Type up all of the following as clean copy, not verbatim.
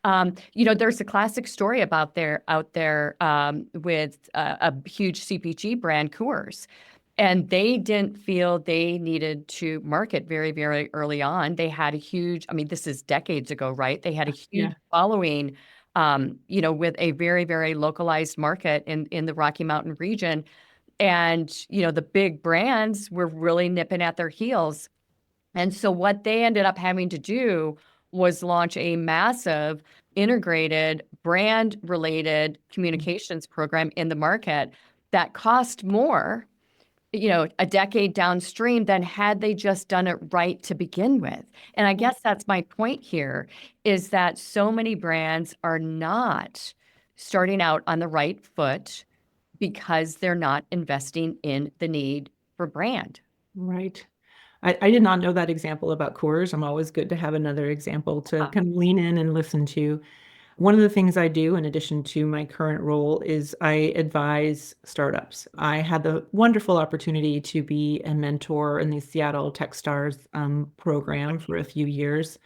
There's a classic story about out there with a huge CPG brand, Coors, and they didn't feel they needed to market very, very early on. They had a huge, I mean, this is decades ago, right? They had a huge Yeah. following, with a very, very localized market in the Rocky Mountain region. And, the big brands were really nipping at their heels. And so what they ended up having to do was launch a massive integrated brand related communications program in the market that cost more, a decade downstream than had they just done it right to begin with. And I guess that's my point here is that so many brands are not starting out on the right foot because they're not investing in the need for brand. Right. I did not know that example about Coors. I'm always good to have another example to kind of lean in and listen to. One of the things I do, in addition to my current role, is I advise startups. I had the wonderful opportunity to be a mentor in the Seattle Techstars program for a few years.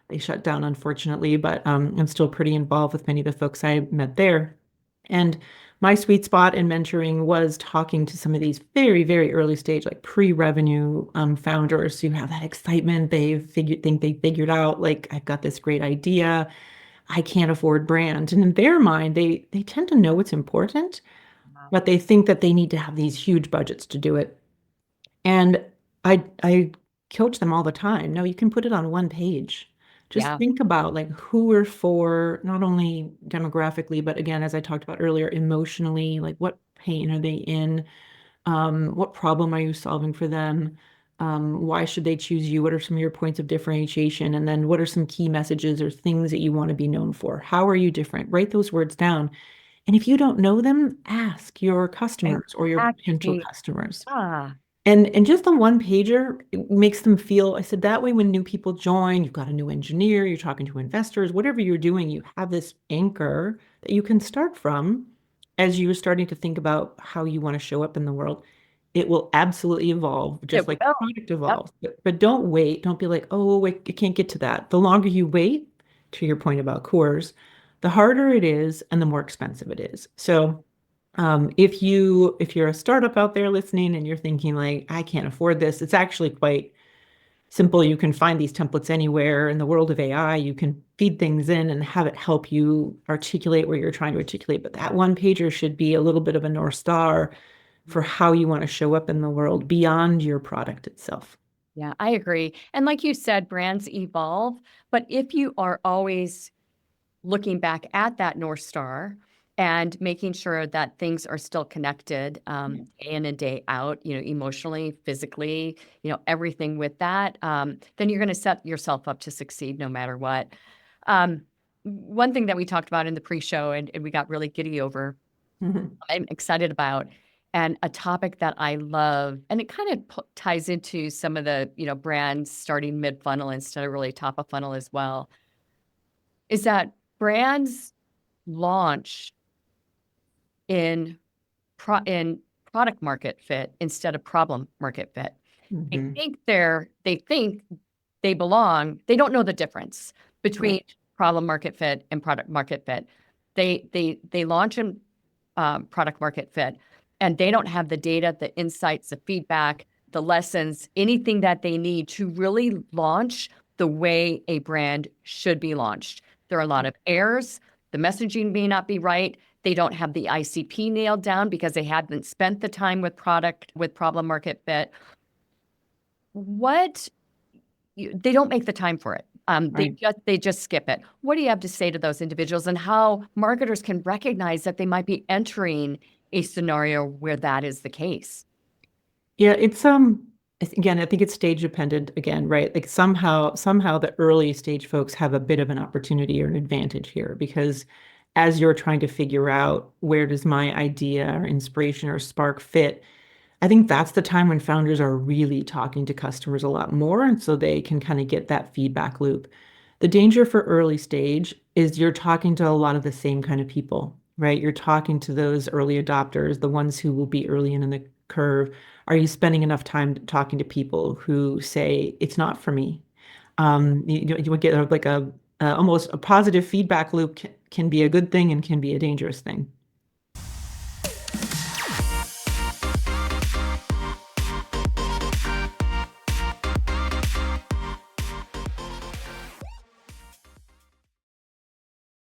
They shut down, unfortunately, but I'm still pretty involved with many of the folks I met there. And my sweet spot in mentoring was talking to some of these very, very early stage, like pre-revenue founders who have that excitement. Think they figured out, like, I've got this great idea. I can't afford brand. And in their mind, they tend to know it's important, Wow. but they think that they need to have these huge budgets to do it. And I coach them all the time. No, you can put it on one page. Just Yeah. think about like who we're for, not only demographically, but again, as I talked about earlier, emotionally, like what pain are they in? What problem are you solving for them? Why should they choose you? What are some of your points of differentiation? And then what are some key messages or things that you want to be known for? How are you different? Write those words down. And if you don't know them, ask your customers or your potential Exactly. customers. Ah, And just the one pager, it makes them feel, I said that way when new people join, you've got a new engineer, you're talking to investors, whatever you're doing, you have this anchor that you can start from as you're starting to think about how you want to show up in the world. It will absolutely evolve, it just like will. product Yep. evolves. But don't wait. Don't be like, oh, wait, I can't get to that. The longer you wait, to your point about cores, the harder it is and the more expensive it is. So if you're a startup out there listening and you're thinking like, I can't afford this, it's actually quite simple. You can find these templates anywhere in the world of AI. You can feed things in and have it help you articulate what you're trying to articulate. But that one pager should be a little bit of a North Star for how you want to show up in the world beyond your product itself. Yeah, I agree. And like you said, brands evolve, but if you are always looking back at that North Star and making sure that things are still connected, day in and day out, emotionally, physically, everything with that, then you're going to set yourself up to succeed no matter what. Um, One thing that we talked about in the pre-show and we got really giddy over, Mhm. I'm excited about, and a topic that I love, and it kind of ties into some of the, brands starting mid-funnel instead of really top of funnel as well, is that brands launch in in product market fit instead of problem market fit. Mhm. They think they belong. They don't know the difference between Right. problem market fit and product market fit. They launch in product market fit, and they don't have the data, the insights, the feedback, the lessons, anything that they need to really launch the way a brand should be launched. There are a lot of errors. The messaging may not be right. They don't have the ICP nailed down because they haven't spent the time with product with problem market fit. What They don't make the time for it. Right. They just skip it. What do you have to say to those individuals and how marketers can recognize that they might be entering a scenario where that is the case? Yeah, again, I think it's stage dependent again, right? Like somehow the early stage folks have a bit of an opportunity or an advantage here because as you're trying to figure out where does my idea or inspiration or spark fit, I think that's the time when founders are really talking to customers a lot more, and so they can kind of get that feedback loop. The danger for early stage is you're talking to a lot of the same kind of people, right? You're talking to those early adopters, the ones who will be early in the curve. Are you spending enough time talking to people who say it's not for me? You would get like almost a positive feedback loop can be a good thing and can be a dangerous thing.